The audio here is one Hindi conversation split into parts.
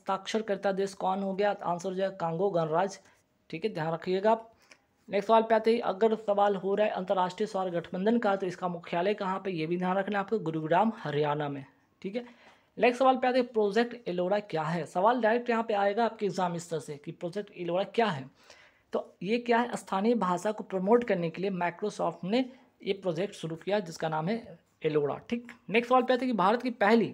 हस्ताक्षरकर्ता देश कौन हो गया? आंसर हो जाएगा कांगो गणराज्य। ठीक है, ध्यान रखिएगा आप। नेक्स्ट सवाल पे आते ही अगर सवाल हो रहा है अंतर्राष्ट्रीय सौर गठबंधन का, तो इसका मुख्यालय कहाँ पे, ये भी ध्यान रखना है आपको, गुरुग्राम हरियाणा में। ठीक है, नेक्स्ट सवाल पे आते हैं प्रोजेक्ट एलोरा क्या है। सवाल डायरेक्ट यहाँ पे आएगा आपके एग्जाम इस तरह से कि प्रोजेक्ट एलोरा क्या है। तो ये क्या है, स्थानीय भाषा को प्रमोट करने के लिए माइक्रोसॉफ्ट ने ये प्रोजेक्ट शुरू किया जिसका नाम है एलोरा। ठीक, नेक्स्ट सवाल पे आते हैं कि भारत की पहली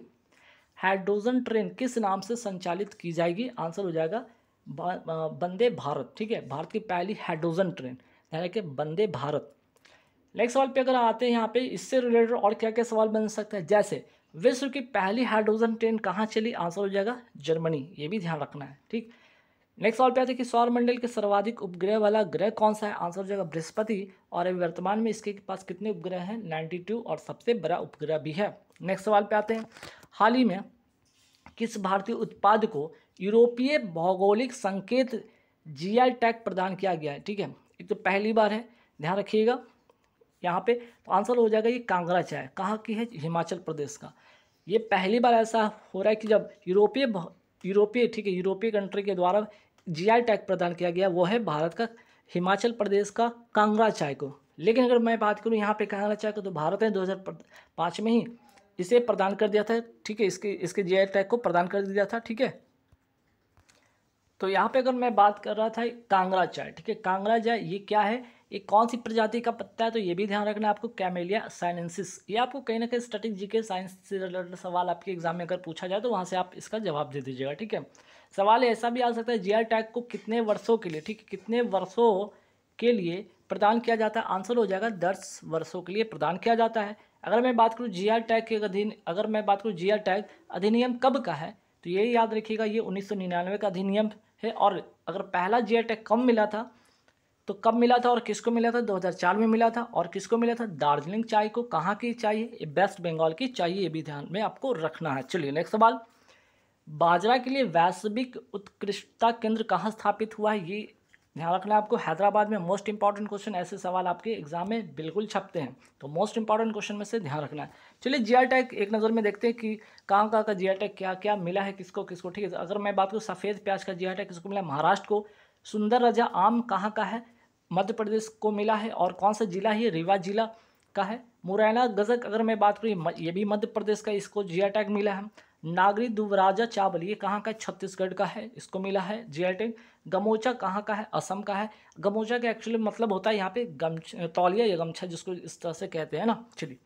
हाइड्रोजन ट्रेन किस नाम से संचालित की जाएगी? आंसर हो जाएगा वंदे भारत। ठीक है, भारत की पहली हाइड्रोजन ट्रेन यानी कि वंदे भारत। नेक्स्ट सवाल पे अगर आते हैं यहाँ पे, इससे रिलेटेड और क्या क्या सवाल बन सकता है, जैसे विश्व की पहली हाइड्रोजन ट्रेन कहाँ चली? आंसर हो जाएगा जर्मनी, ये भी ध्यान रखना है। ठीक, नेक्स्ट सवाल पे आते हैं कि सौर मंडल के सर्वाधिक उपग्रह वाला ग्रह कौन सा है? आंसर हो जाएगा बृहस्पति। और अभी वर्तमान में इसके पास कितने उपग्रह हैं? 92, और सबसे बड़ा उपग्रह भी है। नेक्स्ट सवाल पे आते हैं, हाल ही में किस भारतीय उत्पाद को यूरोपीय भौगोलिक संकेत जीआई टैग प्रदान किया गया है? ठीक है, एक तो पहली बार है, ध्यान रखिएगा यहाँ पे। तो आंसर हो जाएगा ये कांगड़ा चाय। कहाँ की है? हिमाचल प्रदेश का। ये पहली बार ऐसा हो रहा है कि जब यूरोपीय ठीक है, यूरोपीय कंट्री के द्वारा जीआई टैग प्रदान किया गया, वो है भारत का हिमाचल प्रदेश का कांगड़ा चाय को। लेकिन अगर मैं बात करूँ यहाँ पे कांगड़ा चाय को, तो भारत ने 2005 में ही इसे प्रदान कर दिया था। ठीक है, इसके जीआई टैग को प्रदान कर दिया था। ठीक है, तो यहाँ पे अगर मैं बात कर रहा था कांगड़ा चाय, ठीक है, कांगड़ा चाय ये क्या है, ये कौन सी प्रजाति का पत्ता है? तो ये भी ध्यान रखना है आपको, कैमेलिया साइनेंसिस। ये आपको कहीं ना कहीं स्टैटिक जीके साइंस से रिलेटेड सवाल आपके एग्जाम में अगर पूछा जाए तो वहाँ से आप इसका जवाब दे दीजिएगा। ठीक है, सवाल ऐसा भी आ सकता है जीआई टैग को कितने वर्षों के लिए, ठीक है, कितने वर्षों के लिए प्रदान किया जाता है? आंसर हो जाएगा 10 वर्षों के लिए प्रदान किया जाता है। अगर मैं बात करूँ जीआई टैग के अगर मैं बात करूँ जीआई टैग अधिनियम कब का है, तो ये याद रखिएगा ये 1999 का अधिनियम है। और अगर पहला जीआई टैग कब मिला था, तो कब मिला था और किसको मिला था? 2004 में मिला था। और किसको मिला था? दार्जिलिंग चाय को। कहाँ की चाहिए? वेस्ट बंगाल की चाहिए, ये भी ध्यान में आपको रखना है। चलिए नेक्स्ट सवाल, बाजरा के लिए वैश्विक उत्कृष्टता केंद्र कहाँ स्थापित हुआ है? ये ध्यान रखना है आपको, हैदराबाद में। मोस्ट इंपॉर्टेंट क्वेश्चन, ऐसे सवाल आपके एग्जाम में बिल्कुल छपते हैं, तो मोस्ट इंपॉर्टेंट क्वेश्चन में से ध्यान रखना है। चलिए जीआई टैग एक नज़र में देखते हैं कि कहाँ कहाँ का जीआई टैग क्या क्या मिला है, किसको किसको। ठीक है, अगर मैं बात करूँ सफ़ेद प्याज का जीआई टैग किसको मिला? महाराष्ट्र को। सुंदर राजा आम कहाँ का है? मध्य प्रदेश को मिला है। और कौन सा जिला है? रीवा जिला का है। मुरैना गजक अगर मैं बात करूँ, ये भी मध्य प्रदेश का, इसको जीआई टैग मिला है। नागरी दुबराजा चावल ये कहाँ का है? छत्तीसगढ़ का है, इसको मिला है जीआई टैग। गमोचा कहाँ का है? असम का है। गमोचा का एक्चुअली मतलब होता है यहाँ पे तौलिया या गमछा, जिसको इस तरह से कहते हैं ना। चलिए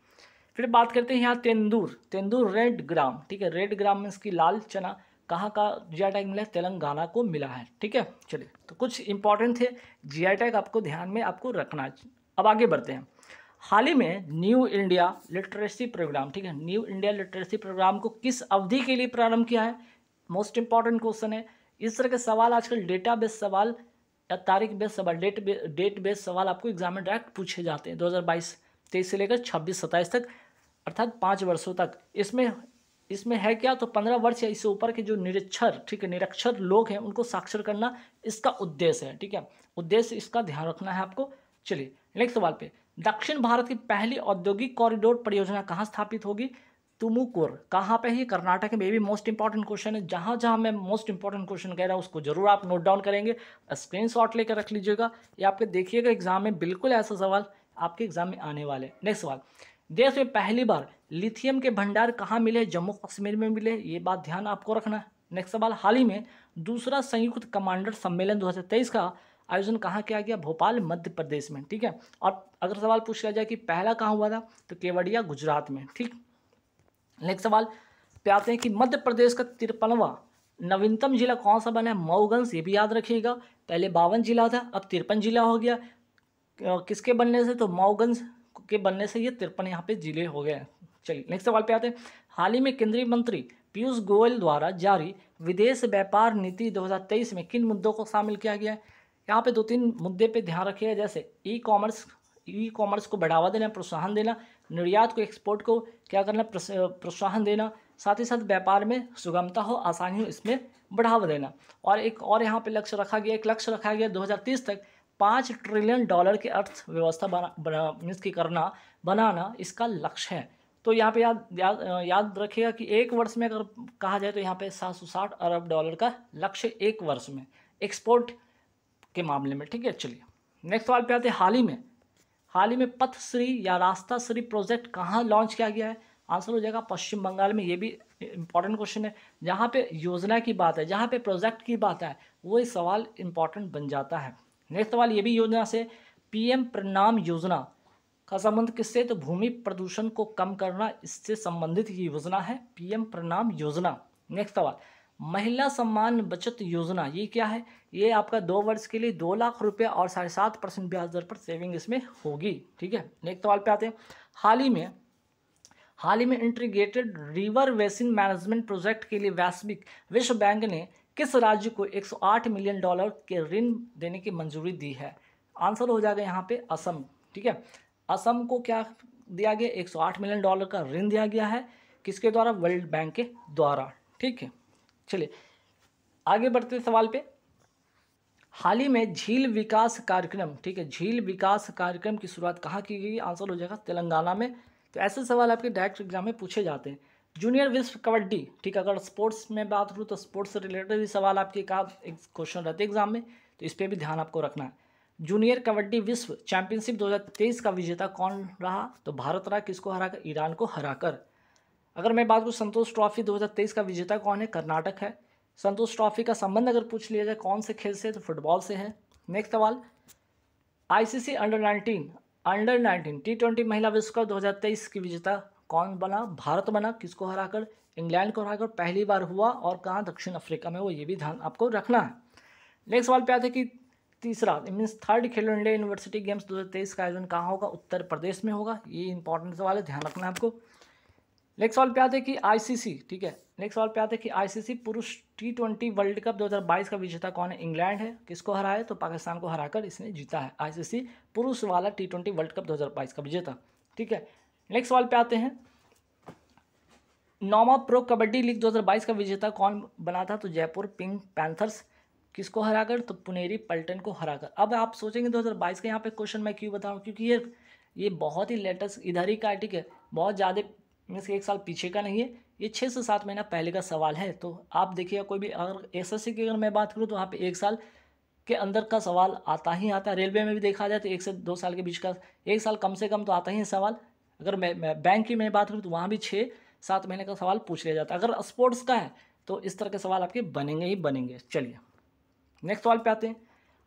फिर बात करते हैं यहाँ तेंदूर रेड ग्राम। ठीक है, रेड ग्राम में इसकी लाल चना कहाँ का जीआई टैग मिला है? तेलंगाना को मिला है। ठीक है, चलिए तो कुछ इंपॉर्टेंट थे जीआई टैग, आपको ध्यान में आपको रखना है। अब आगे बढ़ते हैं, हाल ही में न्यू इंडिया लिटरेसी प्रोग्राम, ठीक है, न्यू इंडिया लिटरेसी प्रोग्राम को किस अवधि के लिए प्रारंभ किया है? मोस्ट इंपॉर्टेंट क्वेश्चन है। इस तरह के सवाल आजकल डेटा बेस्ड सवाल या तारीख बेस्ड सवाल, डेट बेस्ड सवाल आपको एग्जाम में डायरेक्ट पूछे जाते हैं। 2022-23 से लेकर 26-27 तक, अर्थात 5 वर्षों तक। इसमें है क्या, तो 15 वर्ष या इससे ऊपर के जो निरक्षर, ठीक है, निरक्षर लोग हैं उनको साक्षर करना इसका उद्देश्य है। ठीक है, उद्देश्य इसका ध्यान रखना है आपको। चलिए नेक्स्ट सवाल पे, दक्षिण भारत की पहली औद्योगिक कॉरिडोर परियोजना कहाँ स्थापित होगी? तुमुकुर कहाँ पे है? कर्नाटक में। ये भी मोस्ट इंपॉर्टेंट क्वेश्चन है। जहाँ जहाँ मैं मोस्ट इंपॉर्टेंट क्वेश्चन कह रहा हूँ उसको जरूर आप नोट डाउन करेंगे, स्क्रीनशॉट लेकर रख लीजिएगा। ये आपके देखिएगा एग्जाम में बिल्कुल ऐसा सवाल आपके एग्जाम में आने वाले। नेक्स्ट सवाल, देश में पहली बार लिथियम के भंडार कहाँ मिले? जम्मू कश्मीर में मिले, ये बात ध्यान आपको रखना है। नेक्स्ट सवाल, हाल ही में दूसरा संयुक्त कमांडर सम्मेलन 2023 का आयोजन कहाँ किया गया? भोपाल मध्य प्रदेश में। ठीक है, और अगर सवाल पूछ लिया जाए कि पहला कहाँ हुआ था, तो केवड़िया गुजरात में। ठीक, नेक्स्ट सवाल पे आते हैं कि मध्य प्रदेश का 53वां नवीनतम जिला कौन सा बना है? मऊगंज, ये भी याद रखिएगा। पहले 52 जिला था, अब 53 जिला हो गया। किसके बनने से? तो मऊगंज के बनने से ये 53 यहाँ पे जिले हो गए। चलिए नेक्स्ट सवाल पे आते हैं, हाल ही में केंद्रीय मंत्री पीयूष गोयल द्वारा जारी विदेश व्यापार नीति 2023 में किन मुद्दों को शामिल किया गया है? यहाँ पे 2-3 मुद्दे पे ध्यान रखिएगा, जैसे ई कॉमर्स को बढ़ावा देना, प्रोत्साहन देना, निर्यात को, एक्सपोर्ट को क्या करना, प्रोत्साहन देना, साथ ही साथ व्यापार में सुगमता हो, आसानी हो, इसमें बढ़ावा देना। और एक और यहाँ पे लक्ष्य रखा गया 2030 तक $5 ट्रिलियन की अर्थव्यवस्था बनाना इसका लक्ष्य है। तो यहाँ पे याद रखिएगा कि एक वर्ष में अगर कहा जाए तो यहाँ पे 760 अरब डॉलर का लक्ष्य एक वर्ष में एक्सपोर्ट के मामले में, ठीक है। चलिए नेक्स्ट सवाल पे आते हैं। हाल ही में पथश्री या रास्ता श्री प्रोजेक्ट कहाँ लॉन्च किया गया है? आंसर हो जाएगा पश्चिम बंगाल में। ये भी इंपॉर्टेंट क्वेश्चन है। जहाँ पे योजना की बात है, जहाँ पे प्रोजेक्ट की बात है, वो सवाल इंपॉर्टेंट बन जाता है। नेक्स्ट सवाल ये भी योजना से, पीएम प्रणाम योजना का संबंध किससे? तो भूमि प्रदूषण को कम करना, इससे संबंधित ये योजना है पीएम प्रणाम योजना। नेक्स्ट सवाल, महिला सम्मान बचत योजना, ये क्या है? ये आपका 2 वर्ष के लिए 2 लाख रुपये और 7.5% ब्याज दर पर सेविंग इसमें होगी, ठीक है। नेक्स्ट सवाल पे आते हैं। हाल ही में integrated river basin management project के लिए विश्व बैंक ने किस राज्य को 108 मिलियन डॉलर के ऋण देने की मंजूरी दी है? आंसर हो जाएगा यहाँ पे असम, ठीक है। असम को क्या दिया गया? 108 मिलियन डॉलर का ऋण दिया गया है। किसके द्वारा? वर्ल्ड बैंक के द्वारा, ठीक है। चलिए आगे बढ़ते सवाल पे। हाल ही में झील विकास कार्यक्रम, ठीक है, झील विकास कार्यक्रम की शुरुआत कहाँ की गई? आंसर हो जाएगा तेलंगाना में। तो ऐसे सवाल आपके डायरेक्ट एग्जाम में पूछे जाते हैं। जूनियर विश्व कबड्डी, ठीक है, अगर स्पोर्ट्स में बात करूँ तो स्पोर्ट्स से रिलेटेड भी सवाल आपके एक क्वेश्चन रहते हैं एग्जाम में, तो इस पर भी ध्यान आपको रखना है। जूनियर कबड्डी विश्व चैंपियनशिप 2023 का विजेता कौन रहा? तो भारत रहा। किसको हराकर? ईरान को हराकर। अगर मैं बात करूँ संतोष ट्रॉफी 2023 का विजेता कौन है? कर्नाटक है। संतोष ट्रॉफी का संबंध अगर पूछ लिया जाए कौन से खेल से, तो फुटबॉल से है। नेक्स्ट सवाल, आईसीसी अंडर 19 T20 महिला विश्व कप 2023 की विजेता कौन बना? भारत बना। किसको हराकर? इंग्लैंड को हराकर पहली बार हुआ, और कहाँ? दक्षिण अफ्रीका में, वो ये भी ध्यान आपको रखना है। नेक्स्ट सवाल पे आते हैं कि तीसरा मीन्स थर्ड खेलो इंडिया यूनिवर्सिटी गेम्स 2023 का आयोजन कहाँ होगा? उत्तर प्रदेश में होगा। ये इंपॉर्टेंट सवाल है, ध्यान रखना है आपको। नेक्स्ट सवाल पे आते हैं कि आईसीसी, ठीक है, नेक्स्ट सवाल पे आते हैं कि आईसीसी पुरुष T20 वर्ल्ड कप 2022 का विजेता कौन है? इंग्लैंड है। किसको हराया? तो पाकिस्तान को हराकर इसने जीता है आईसीसी पुरुष वाला T20 वर्ल्ड कप 2022 का विजेता, ठीक है। नेक्स्ट सवाल पे आते हैं, 9वां प्रो कबड्डी लीग 2022 का विजेता कौन बना था? तो जयपुर पिंक पैंथर्स। किसको हराकर? तो पुनेरी पल्टन को हराकर। अब आप सोचेंगे 2022 का यहाँ पे क्वेश्चन मैं क्यों बताऊँ, क्योंकि ये बहुत ही लेटेस्ट इधर ही का है, ठीक है, बहुत ज़्यादा मीन्स 1 साल पीछे का नहीं है, ये 6 से 7 महीना पहले का सवाल है। तो आप देखिएगा कोई भी अगर एसएससी की अगर मैं बात करूँ तो वहाँ पे 1 साल के अंदर का सवाल आता ही आता है। रेलवे में भी देखा जाए तो 1 से 2 साल के बीच का, 1 साल कम से कम तो आता ही है सवाल। अगर मैं बैंक की मैं बात करूँ तो वहाँ भी 6-7 महीने का सवाल पूछ लिया जाता है। अगर स्पोर्ट्स का है तो इस तरह के सवाल आपके बनेंगे ही बनेंगे। चलिए नेक्स्ट सवाल पे आते हैं,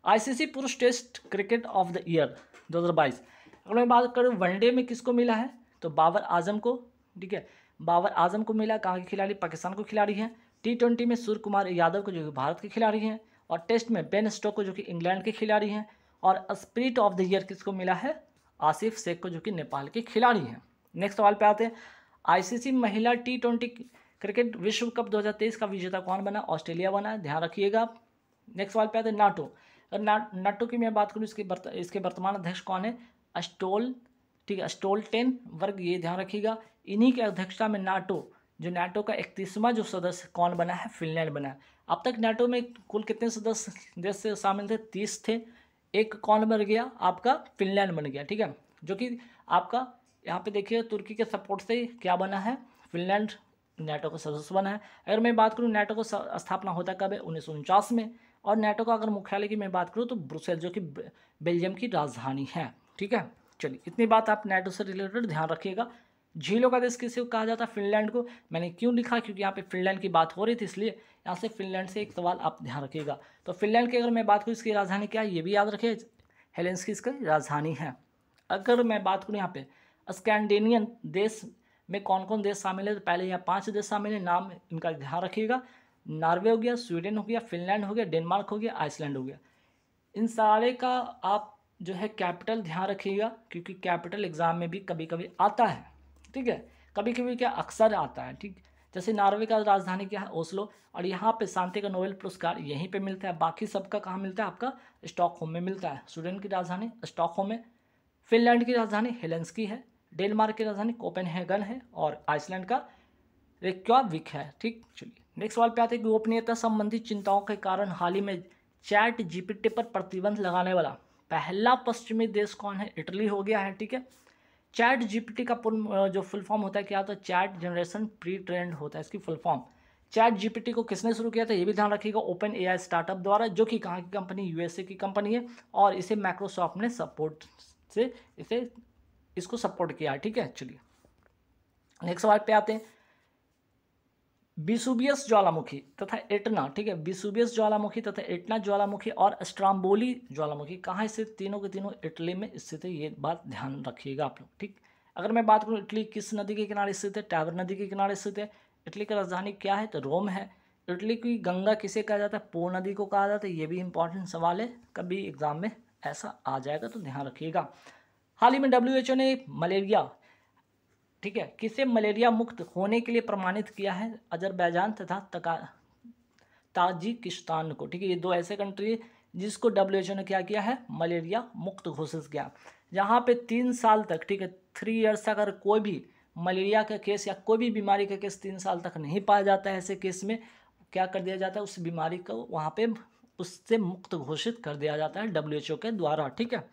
आईसीसी पुरुष test cricket of the year 2022। अगर मैं बात करूँ वनडे में किसको मिला है? तो बाबर आजम को, ठीक है, बाबर आजम को मिला। कहाँ के खिलाड़ी? पाकिस्तान को खिलाड़ी हैं। T20 में सूर्य कुमार यादव को, जो कि भारत के खिलाड़ी हैं, और टेस्ट में बेन स्टोक को, जो कि इंग्लैंड के खिलाड़ी हैं। और स्पिरिट ऑफ द ईयर किसको मिला है? आसिफ शेख को, जो कि नेपाल के खिलाड़ी हैं। नेक्स्ट सवाल पे आते हैं, आईसीसी महिला T20 क्रिकेट विश्व कप 2023 का विजेता कौन बना? ऑस्ट्रेलिया बना, ध्यान रखिएगा। नेक्स्ट सवाल पे आते हैं नाटो। अगर नाटो की मैं बात करूँ इसके वर्तमान अध्यक्ष कौन है? ठीक है, स्टोल्टेनबर्ग, ये ध्यान रखिएगा। इन्हीं की अध्यक्षता में नाटो का 31वां जो सदस्य कौन बना है? फिनलैंड बना है। अब तक नाटो में कुल कितने सदस्य देश से शामिल थे? 30 थे। एक कौन बन गया? आपका फिनलैंड बन गया, ठीक है, जो कि आपका यहाँ पे देखिए तुर्की के सपोर्ट से क्या बना है? फिनलैंड नाटो का सदस्य बना है। अगर मैं बात करूँ नाटो को स्थापना होता कब है? 1949 में। और नाटो का अगर मुख्यालय की मैं बात करूँ तो ब्रुसेल, जो कि बेल्जियम की राजधानी है, ठीक है। चलिए इतनी बात आप नाटो से रिलेटेड ध्यान रखिएगा। झीलों का देश किसे कहा जाता है? फिनलैंड को। मैंने क्यों लिखा? क्योंकि यहाँ पे फिनलैंड की बात हो रही थी, इसलिए यहाँ से फिनलैंड से एक सवाल आप ध्यान रखिएगा। तो फिनलैंड की अगर मैं बात करूँ इसकी राजधानी क्या है? ये भी याद रखिए, हेलेंसिकी इसकी राजधानी है। अगर मैं बात करूँ यहाँ पे स्कैंडिनेवियन देश में कौन कौन देश शामिल है, तो पहले यहाँ 5 देश शामिल है, नाम इनका ध्यान रखिएगा। नॉर्वे हो गया, स्वीडन हो गया, फिनलैंड हो गया, डेनमार्क हो गया, आइसलैंड हो गया। इन सारे का आप जो है कैपिटल ध्यान रखिएगा, क्योंकि कैपिटल एग्जाम में भी कभी कभी आता है, ठीक है, कभी कभी क्या अक्सर आता है, ठीक। जैसे नॉर्वे का राजधानी क्या है? ओस्लो। और यहाँ पे शांति का नोबेल पुरस्कार यहीं पे मिलता है। बाकी सबका कहाँ मिलता है? आपका स्टॉकहोम में मिलता है। स्वीडन की राजधानी स्टॉकहोम है, फिनलैंड की राजधानी हेलेंसिकी है, डेनमार्क की राजधानी कोपेनहेगन है, और आइसलैंड का रेक्याविक है, ठीक। चलिए नेक्स्ट सवाल पे आते हैं, गोपनीयता संबंधी चिंताओं के कारण हाल ही में चैट जीपीटी पर प्रतिबंध लगाने वाला पहला पश्चिमी देश कौन है? इटली हो गया है, ठीक है। चैट जीपीटी का जो फुल फॉर्म होता है क्या होता है, चैट जनरेशन प्री ट्रेंड होता है इसकी फुल फॉर्म। चैट जीपीटी को किसने शुरू किया था ये भी ध्यान रखिएगा, ओपन एआई स्टार्टअप द्वारा, जो कि कहाँ की कंपनी, यूएसए की कंपनी है, और इसे माइक्रोसॉफ्ट ने सपोर्ट से इसको सपोर्ट किया है। ठीक है, चलिए नेक्स्ट सवाल पे आते हैं। विसुवियस ज्वालामुखी तथा एटना, ठीक है, विसुवियस ज्वालामुखी तथा एटना ज्वालामुखी और स्ट्राम्बोली ज्वालामुखी कहाँ स्थित, तीनों के तीनों इटली में स्थित है, ये बात ध्यान रखिएगा आप लोग। ठीक, अगर मैं बात करूँ इटली किस नदी के किनारे स्थित है, टावर नदी के किनारे स्थित है। इटली की राजधानी क्या है, तो रोम है। इटली की गंगा किसे कहा जाता है, पो नदी को कहा जाता है, ये भी इंपॉर्टेंट सवाल है, कभी एग्जाम में ऐसा आ जाएगा तो ध्यान रखिएगा। हाल ही में WHO ने मलेरिया, ठीक है, किसे मलेरिया मुक्त होने के लिए प्रमाणित किया है, अजरबैजान तथा ताजिकिस्तान को। ठीक है, ये दो ऐसे कंट्री जिसको WHO ने क्या किया है, मलेरिया मुक्त घोषित किया, जहाँ पे 3 साल तक, ठीक है, 3 ईयर्स तक अगर कोई भी मलेरिया का केस या कोई भी बीमारी का केस 3 साल तक नहीं पाया जाता है, ऐसे केस में क्या कर दिया जाता है, उस बीमारी को वहाँ पे उससे मुक्त घोषित कर दिया जाता है WHO के द्वारा। ठीक है,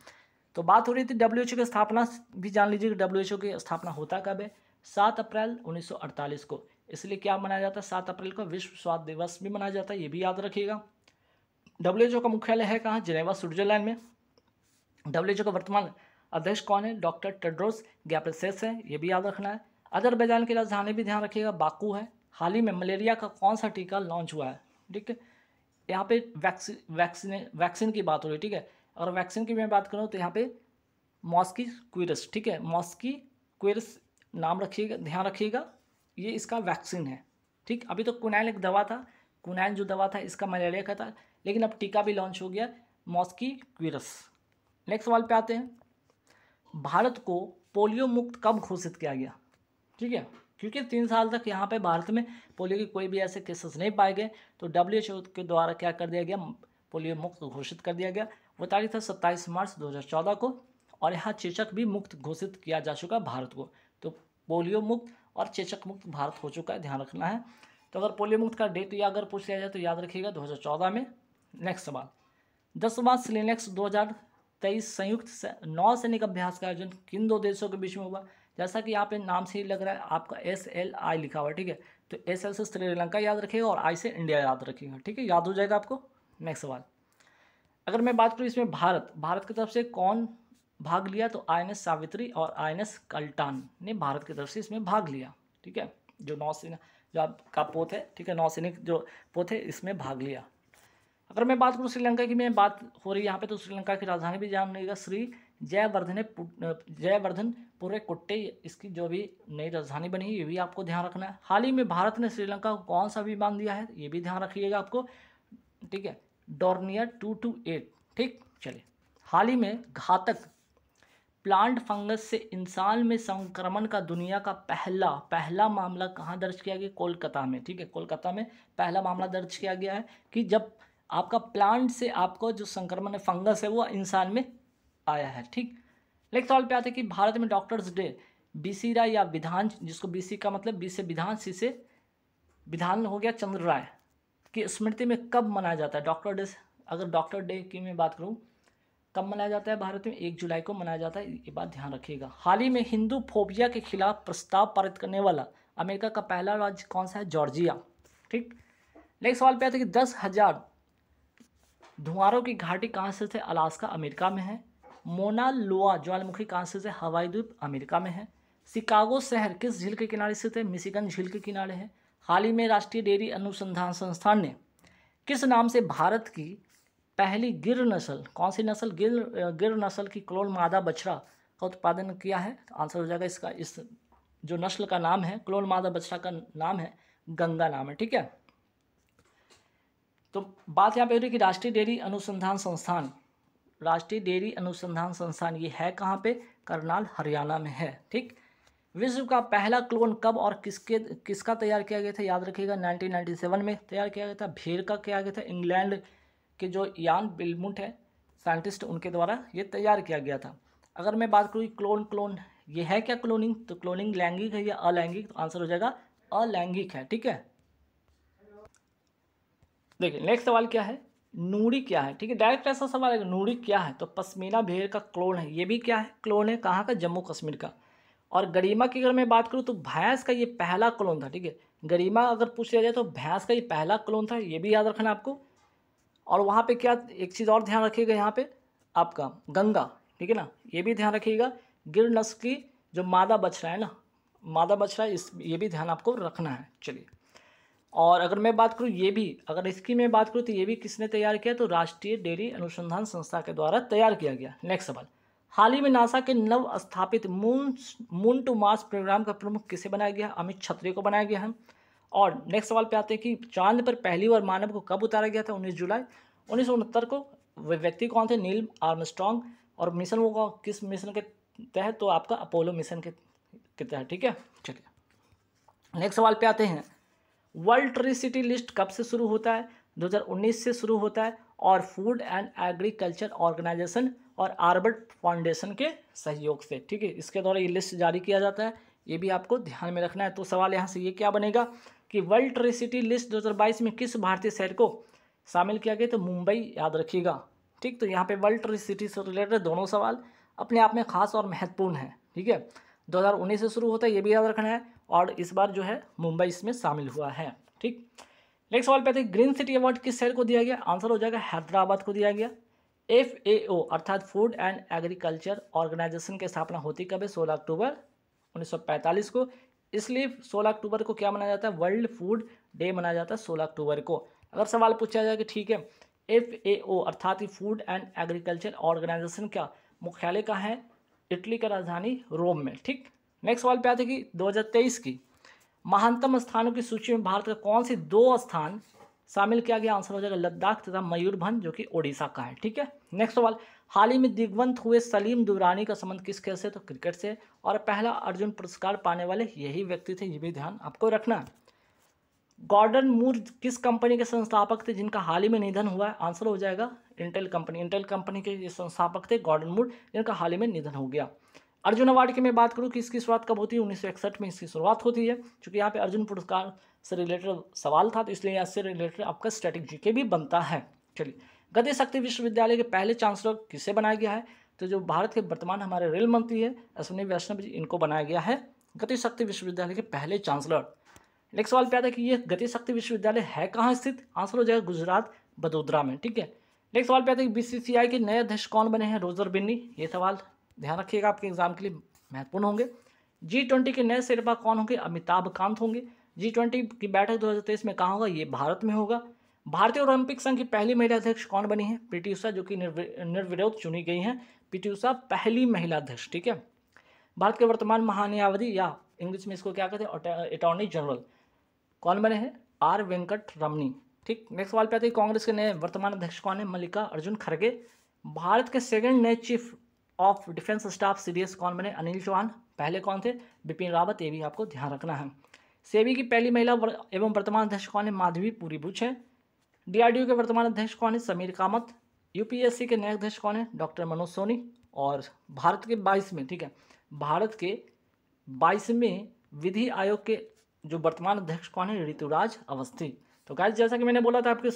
तो बात हो रही थी WHO की स्थापना भी जान लीजिए कि WHO की स्थापना होता कब है, 7 अप्रैल 1948 को। इसलिए क्या मनाया जाता है, 7 अप्रैल को विश्व स्वास्थ्य दिवस भी मनाया जाता है, ये भी याद रखिएगा। WHO का मुख्यालय है कहाँ, जिनेवा स्विट्जरलैंड में। WHO का वर्तमान अध्यक्ष कौन है, डॉक्टर टेड्रोस गैब्रेयेसस है, ये भी याद रखना है। अजरबैजान की राजधानी भी ध्यान रखिएगा, बाकू है। हाल ही में मलेरिया का कौन सा टीका लॉन्च हुआ है, ठीक है, यहाँ पे वैक्सीन की बात हो रही है। ठीक है, अगर वैक्सीन की मैं बात करूँ तो यहाँ पे मॉस्कीक्विरस, ठीक है, मॉस्कीक्विरस नाम रखिएगा, ध्यान रखिएगा, ये इसका वैक्सीन है। ठीक, अभी तो कुनैल एक दवा था, कुनैल जो दवा था इसका मलेरिया का था, लेकिन अब टीका भी लॉन्च हो गया, मॉस्कीक्विरस। नेक्स्ट सवाल पे आते हैं, भारत को पोलियो मुक्त कब घोषित किया गया। ठीक है, क्योंकि 3 साल तक यहाँ पे भारत में पोलियो के कोई भी ऐसे केसेस नहीं पाए गए, तो WHO के द्वारा क्या कर दिया गया, पोलियो मुक्त घोषित कर दिया गया। वो तारीख था 27 मार्च 2014 को, और यहाँ चेचक भी मुक्त घोषित किया जा चुका भारत को। तो पोलियो मुक्त और चेचक मुक्त भारत हो चुका है, ध्यान रखना है। तो अगर पोलियो मुक्त का डेट या अगर पूछ लिया जाए तो याद रखिएगा 2014 में। नेक्स्ट सवाल, 10वां सिलेनेक्स 2023 संयुक्त नौसैनिक अभ्यास का आयोजन किन 2 देशों के बीच में हुआ। जैसा कि यहाँ पे नाम से ही लग रहा है आपका SLI लिखा हुआ है, ठीक है, तो SL से श्रीलंका याद रखिएगा और I से इंडिया याद रखिएगा। ठीक है, याद हो जाएगा आपको। नेक्स्ट सवाल, अगर मैं बात करूँ इसमें भारत की तरफ से कौन भाग लिया, तो INS सावित्री और INS कल्टान ने भारत की तरफ से इसमें भाग लिया। ठीक है, जो नौसेना जो आपका पोत है, ठीक है, नौसैनिक जो पोत है इसमें भाग लिया। अगर मैं बात करूँ श्रीलंका की, मैं बात हो रही है यहाँ पे, तो श्रीलंका की राजधानी भी जान लीजिएगा, श्री जयवर्धनपुरे कुट्टे, इसकी जो भी नई राजधानी बनी है ये भी आपको ध्यान रखना है। हाल ही में भारत ने श्रीलंका को कौन सा विमान दिया है, ये भी ध्यान रखिएगा आपको। ठीक है, डॉर्नियर 228। ठीक, चलिए, हाल ही में घातक प्लांट फंगस से इंसान में संक्रमण का दुनिया का पहला मामला कहाँ दर्ज किया गया, कोलकाता में। ठीक है, कोलकाता में पहला मामला दर्ज किया गया है कि जब आपका प्लांट से आपको जो संक्रमण है, फंगस है, वो इंसान में आया है। ठीक, नेक्स्ट सवाल पे आते हैं कि भारत में डॉक्टर्स डे बीसीरा या विधान, जिसको बीसी का मतलब बी से विधान, सी से विधान हो गया, चंद्र राय की स्मृति में कब मनाया जाता है डॉक्टर डे। अगर डॉक्टर डे की मैं बात करूँ कब मनाया जाता है भारत में, 1 जुलाई को मनाया जाता है, ये बात ध्यान रखिएगा। हाल ही में हिंदू फोबिया के खिलाफ प्रस्ताव पारित करने वाला अमेरिका का पहला राज्य कौन सा है, जॉर्जिया। ठीक, नेक्स्ट सवाल पे आते हैं कि 10,000 धुआरों की घाटी कहाँ से थे, अलास्का अमेरिका में है। मोना लोआ ज्वालामुखी कहाँ से, हवाई द्वीप अमेरिका में है। शिकागो शहर किस झील के किनारे स्थित है, मिशिगन झील के किनारे है। हाल ही में राष्ट्रीय डेयरी अनुसंधान संस्थान ने किस नाम से भारत की पहली गिर नस्ल, कौन सी नस्ल, गिर नस्ल की क्लोन मादा बछड़ा का उत्पादन किया है, तो आंसर हो जाएगा इसका, इस जो नस्ल का नाम है, क्लोन मादा बछड़ा का नाम है गंगा नाम है। ठीक है, तो बात यहाँ पे हो रही है कि राष्ट्रीय डेयरी अनुसंधान संस्थान ये है कहाँ पे, करनाल हरियाणा में है। ठीक, विश्व का पहला क्लोन कब और किसका तैयार किया गया था, याद रखिएगा 1997 में तैयार किया गया था। भेड़ का किया गया था, इंग्लैंड के जो यान बिलमुट है साइंटिस्ट, उनके द्वारा ये तैयार किया गया था। अगर मैं बात करूँ क्लोन ये है क्या क्लोनिंग, तो क्लोनिंग लैंगिक है या अलैंगिक, तो आंसर हो जाएगा अलैंगिक है। ठीक है, देखिए नेक्स्ट सवाल क्या है, नूरी क्या है। ठीक है, डायरेक्ट ऐसा सवाल है, नूरी क्या है, तो पश्मीना भेड़ का क्लोन है, ये भी क्या है, क्लोन है, कहाँ का, जम्मू कश्मीर का। और गरिमा की अगर मैं बात करूँ तो भैंस का ये पहला क्लोन था, ठीक है। गरिमा अगर पूछ लिया जाए तो भैंस का ये पहला क्लोन था, ये भी याद रखना आपको। और वहाँ पे क्या एक चीज़ और ध्यान रखिएगा, यहाँ पे आपका गंगा, ठीक है ना, ये भी ध्यान रखिएगा। गिर नस्ल की जो मादा बछड़ा है ना, मादा बछड़ा इस ये भी ध्यान आपको रखना है। चलिए, और अगर मैं बात करूँ ये भी, अगर इसकी मैं बात करूँ तो ये भी किसने तैयार किया, तो राष्ट्रीय डेयरी अनुसंधान संस्था के द्वारा तैयार किया गया। नेक्स्ट सवाल, हाल ही में नासा के नव स्थापित मून टू मार्स प्रोग्राम का प्रमुख किसे बनाया गया, अमित छत्री को बनाया गया है। और नेक्स्ट सवाल पे आते हैं कि चांद पर पहली बार मानव को कब उतारा गया था, 19 जुलाई 1969 को। वे व्यक्ति कौन थे, नील आर्मस्ट्रॉन्ग। और मिशन वो किस मिशन के तहत, तो आपका अपोलो मिशन के तहत, ठीक है। चलिए नेक्स्ट सवाल पे आते हैं, वर्ल्ड ट्री सिटी लिस्ट कब से शुरू होता है, 2019 से शुरू होता है, और फूड एंड एग्रीकल्चर ऑर्गेनाइजेशन और आर्बर्ट फाउंडेशन के सहयोग से, ठीक है, इसके द्वारा ये लिस्ट जारी किया जाता है, ये भी आपको ध्यान में रखना है। तो सवाल यहाँ से ये क्या बनेगा कि वर्ल्ड ट्री सिटी लिस्ट 2022 में किस भारतीय शहर को शामिल किया गया, तो मुंबई याद रखिएगा, ठीक। तो यहाँ पे वर्ल्ड ट्री सिटी से रिलेटेड दोनों सवाल अपने आप में खास और महत्वपूर्ण है, ठीक है। 2019 से शुरू होता है, ये भी याद रखना है, और इस बार जो है मुंबई इसमें शामिल हुआ है, ठीक। नेक्स्ट सवाल पे आते हैं, ग्रीन सिटी अवार्ड किस शहर को दिया गया, आंसर हो जाएगा हैदराबाद को दिया गया। FAO अर्थात फूड एंड एग्रीकल्चर ऑर्गेनाइजेशन की स्थापना होती कब है, 16 अक्टूबर 1945 को। इसलिए 16 अक्टूबर को क्या मनाया जाता है, वर्ल्ड फूड डे मनाया जाता है 16 अक्टूबर को। अगर सवाल पूछा जाए कि ठीक है, FAO अर्थात फूड एंड एग्रीकल्चर ऑर्गेनाइजेशन का मुख्यालय कहाँ है, इटली का राजधानी रोम में, ठीक। नेक्स्ट सवाल पे आते हैं कि 2023 की महानतम स्थानों की सूची में भारत का कौन से 2 स्थान शामिल किया गया, आंसर हो जाएगा लद्दाख तथा मयूरभंज जो कि ओडिशा का है, ठीक है। नेक्स्ट सवाल, हाल ही में दिग्वंत हुए सलीम दुरानी का संबंध किस खेल से, तो क्रिकेट से, और पहला अर्जुन पुरस्कार पाने वाले यही व्यक्ति थे, ये भी ध्यान आपको रखना है। गॉर्डन मूर किस कंपनी के संस्थापक थे जिनका हाल ही में निधन हुआ है, आंसर हो जाएगा इंटेल कंपनी। इंटेल कंपनी के ये संस्थापक थे गॉर्डन मूर, जिनका हाल ही में निधन हो गया। अर्जुन अवार्ड की मैं बात करूं कि इसकी शुरुआत कब होती है, 1961 में इसकी शुरुआत होती है। क्योंकि यहाँ पे अर्जुन पुरस्कार से रिलेटेड सवाल था, तो इसलिए यहाँ से रिलेटेड आपका स्टैटिक जीके भी बनता है। चलिए, गति शक्ति विश्वविद्यालय के पहले चांसलर किसे बनाया गया है, तो जो भारत के वर्तमान हमारे रेल मंत्री है अश्विनी वैष्णव जी, इनको बनाया गया है गति शक्ति विश्वविद्यालय के पहले चांसलर। नेक्स्ट सवाल पे आता है कि ये गति शक्ति विश्वविद्यालय है कहाँ स्थित, आंसर हो जाएगा गुजरात बड़ोदरा में, ठीक है। नेक्स्ट सवाल पे आता है कि BCCI के नए अध्यक्ष कौन बने हैं, रोजर बिन्नी। ये सवाल ध्यान रखिएगा, आपके एग्जाम के लिए महत्वपूर्ण होंगे। G20 के नए शेरपा कौन होंगे, अमिताभ कांत होंगे। G20 की बैठक 2023 में कहाँ होगा, ये भारत में होगा। भारतीय ओलंपिक संघ की पहली महिला अध्यक्ष कौन बनी है, PT उषा, जो कि निर्विरोध चुनी गई हैं। PT उषा पहली महिला अध्यक्ष, ठीक है। भारत के वर्तमान महान्यायाधीश या इंग्लिश में इसको क्या कहते हैं, अटॉर्नी जनरल, कौन बने हैं, R वेंकट रमनी, ठीक। नेक्स्ट सवाल पे आते हैं कांग्रेस के नए वर्तमान अध्यक्ष कौन है, मल्लिका अर्जुन खड़गे। भारत के सेकंड नए chief of defence staff CDS कौन बने, अनिल चौहान। पहले कौन थे, बिपिन रावत, ये भी आपको ध्यान रखना है। सेबी की पहली महिला एवं वर्तमान अध्यक्ष कौन है, माधवी पूरी बुच है। DRDO के वर्तमान अध्यक्ष कौन है, समीर कामत। UPSC के नए अध्यक्ष कौन है, डॉक्टर मनोज सोनी। और भारत के 22वें, ठीक है, भारत के 22वें विधि आयोग के जो वर्तमान अध्यक्ष कौन है, ऋतुराज अवस्थी। तो गाइस, जैसा कि मैंने बोला था आपके